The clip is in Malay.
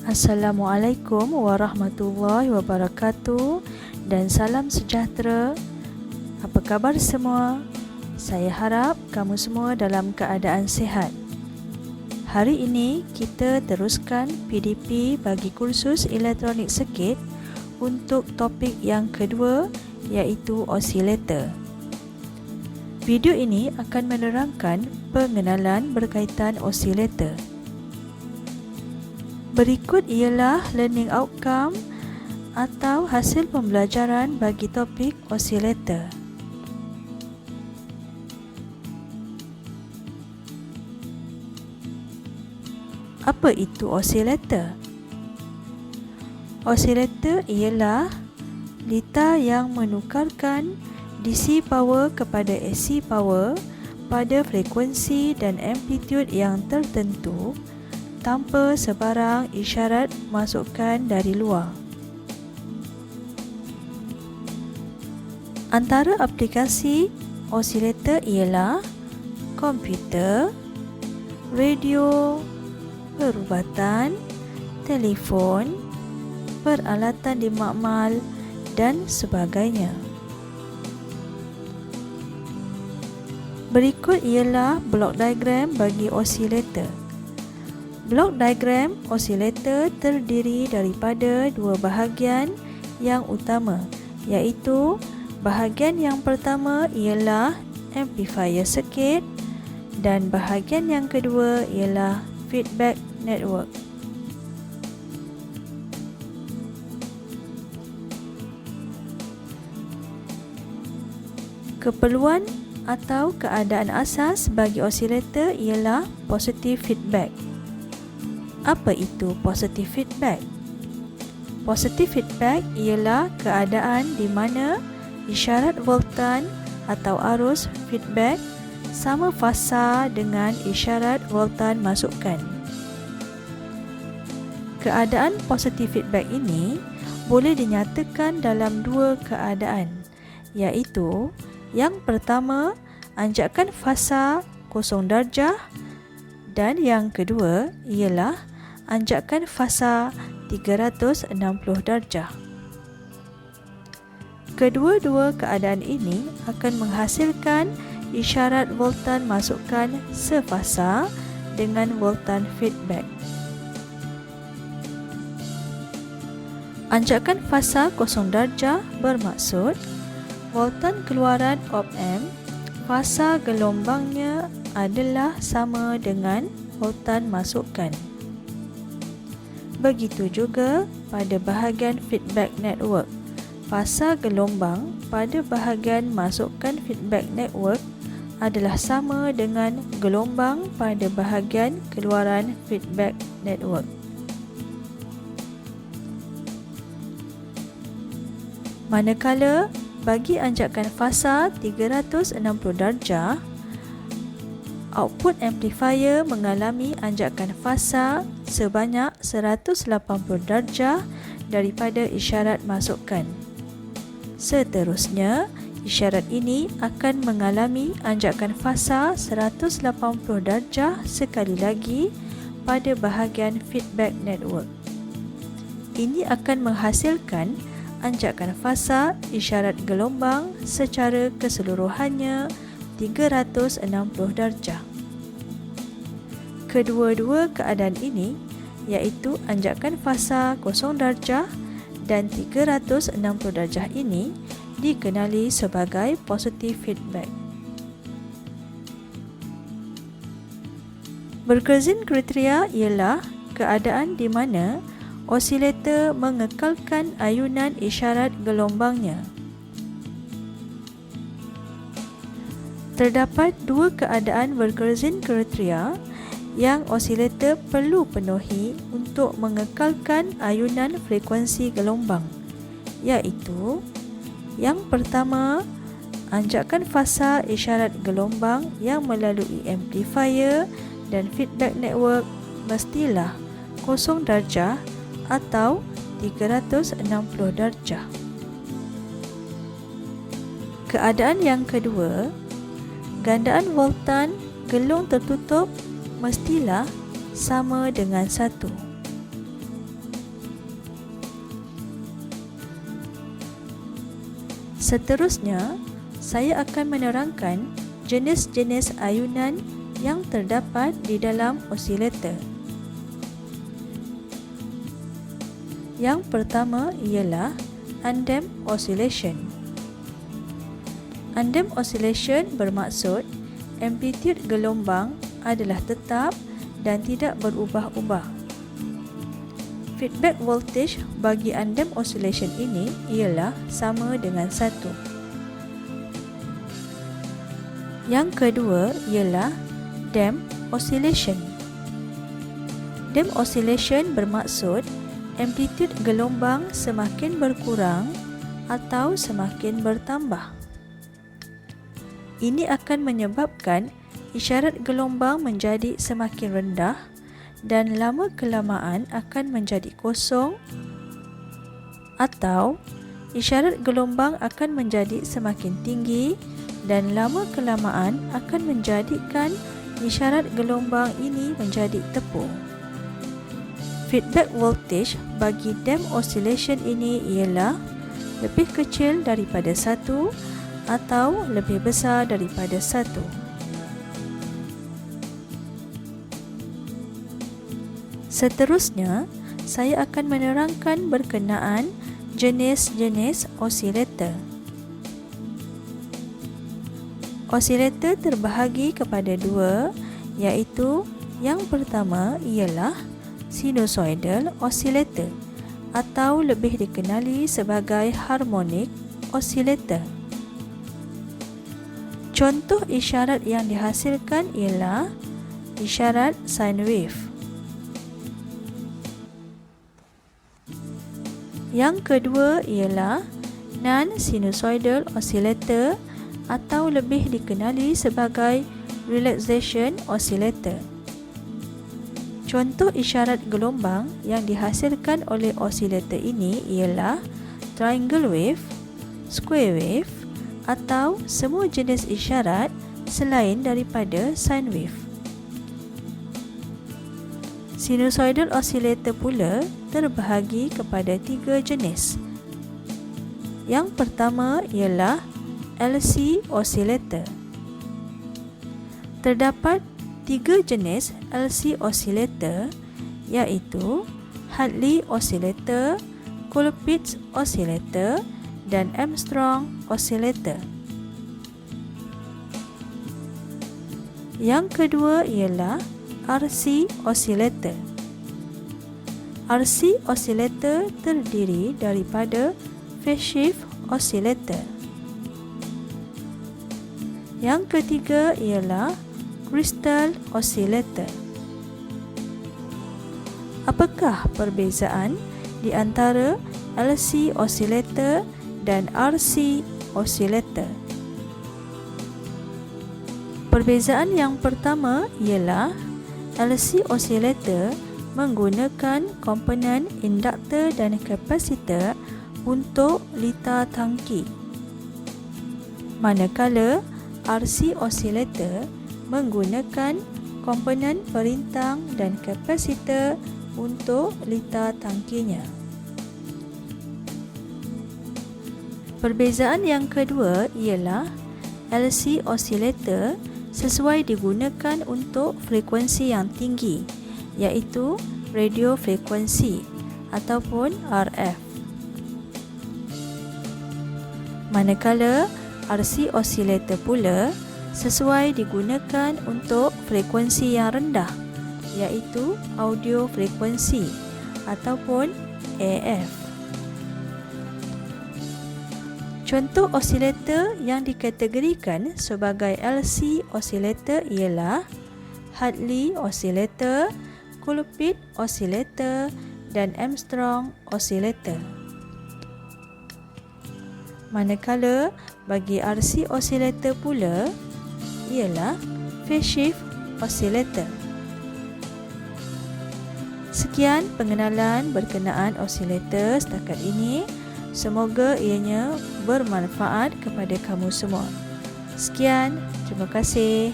Assalamualaikum warahmatullahi wabarakatuh dan salam sejahtera. Apa khabar semua? Saya harap kamu semua dalam keadaan sihat. Hari ini kita teruskan PDP bagi kursus elektronik sirkuit untuk topik yang kedua, iaitu osilator. Video ini akan menerangkan pengenalan berkaitan osilator. Berikut ialah learning outcome atau hasil pembelajaran bagi topik osilator. Apa itu osilator? Osilator ialah litar yang menukarkan DC power kepada AC power pada frekuensi dan amplitude yang tertentu tanpa sebarang isyarat masukan dari luar. Antara aplikasi osilator ialah komputer, radio, perubatan, telefon, peralatan di makmal dan sebagainya. Berikut ialah blok diagram bagi osilator. Blok diagram osilator terdiri daripada dua bahagian yang utama, iaitu bahagian yang pertama ialah amplifier sirkuit dan bahagian yang kedua ialah feedback network. Keperluan atau keadaan asas bagi osilator ialah positive feedback. Apa itu positive feedback? Positive feedback ialah keadaan di mana isyarat voltan atau arus feedback sama fasa dengan isyarat voltan masukan. Keadaan positive feedback ini boleh dinyatakan dalam dua keadaan, iaitu yang pertama, anjakan fasa 0 darjah dan yang kedua ialah anjakan fasa 360 darjah. Kedua-dua keadaan ini akan menghasilkan isyarat voltan masukan sefasa dengan voltan feedback. Anjakan fasa 0 darjah bermaksud voltan keluaran op-amp fasa gelombangnya adalah sama dengan voltan masukan. Begitu juga pada bahagian feedback network. Fasa gelombang pada bahagian masukan feedback network adalah sama dengan gelombang pada bahagian keluaran feedback network. Manakala bagi anjakan fasa 360 darjah, output amplifier mengalami anjakan fasa sebanyak 180 darjah daripada isyarat masukan. Seterusnya, isyarat ini akan mengalami anjakan fasa 180 darjah sekali lagi pada bahagian feedback network. Ini akan menghasilkan anjakan fasa isyarat gelombang secara keseluruhannya 360 darjah. Kedua-dua keadaan ini, iaitu anjakan fasa 0 darjah dan 360 darjah ini dikenali sebagai positive feedback. Berkezin kriteria ialah keadaan di mana osilator mengekalkan ayunan isyarat gelombangnya. Terdapat dua keadaan berkezin kriteria yang osilator perlu penuhi untuk mengekalkan ayunan frekuensi gelombang, iaitu yang pertama, anjakan fasa isyarat gelombang yang melalui amplifier dan feedback network mestilah 0 darjah atau 360 darjah. Keadaan yang kedua, gandaan voltan gelung tertutup mestilah sama dengan 1. Seterusnya, saya akan menerangkan jenis-jenis ayunan yang terdapat di dalam osilator. Yang pertama ialah undamped oscillation. Undamped oscillation bermaksud amplitude gelombang adalah tetap dan tidak berubah-ubah. Feedback voltage bagi undamped oscillation ini ialah sama dengan 1. Yang kedua ialah damped oscillation. Damped oscillation bermaksud amplitude gelombang semakin berkurang atau semakin bertambah. Ini akan menyebabkan isyarat gelombang menjadi semakin rendah dan lama-kelamaan akan menjadi kosong, atau isyarat gelombang akan menjadi semakin tinggi dan lama-kelamaan akan menjadikan isyarat gelombang ini menjadi tepung. Feedback voltage bagi damped oscillation ini ialah lebih kecil daripada 1 atau lebih besar daripada 1. Seterusnya, saya akan menerangkan berkenaan jenis-jenis osilator. Osilator terbahagi kepada 2, iaitu yang pertama ialah sinusoidal oscillator atau lebih dikenali sebagai harmonic oscillator. Contoh isyarat yang dihasilkan ialah isyarat sine wave. Yang kedua ialah non-sinusoidal oscillator atau lebih dikenali sebagai relaxation oscillator. Contoh isyarat gelombang yang dihasilkan oleh osilator ini ialah triangle wave, square wave atau semua jenis isyarat selain daripada sine wave. Sinusoidal oscillator pula terbahagi kepada 3 jenis. Yang pertama ialah LC oscillator. Terdapat 3 jenis LC oscillator, iaitu Hartley oscillator, Colpitts oscillator dan Armstrong oscillator. Yang kedua ialah RC oscillator. RC oscillator terdiri daripada phase shift oscillator. Yang ketiga ialah crystal oscillator. Apakah perbezaan di antara LC oscillator dan RC oscillator? Perbezaan yang pertama ialah LC oscillator menggunakan komponen induktor dan kapasitor untuk litar tangki, manakala RC oscillator menggunakan komponen perintang dan kapasitor untuk litar tangkinya. Perbezaan yang kedua ialah LC oscillator sesuai digunakan untuk frekuensi yang tinggi, iaitu radio frekuensi ataupun RF. Manakala RC oscillator pula sesuai digunakan untuk frekuensi yang rendah, iaitu audio frekuensi ataupun AF. Contoh osilator yang dikategorikan sebagai LC osilator ialah Hartley oscillator, Colpitts oscillator dan Armstrong oscillator. Manakala bagi RC oscillator pula ialah phase shift oscillator. Sekian pengenalan berkenaan osilator setakat ini. Semoga ianya bermanfaat kepada kamu semua. Sekian, terima kasih.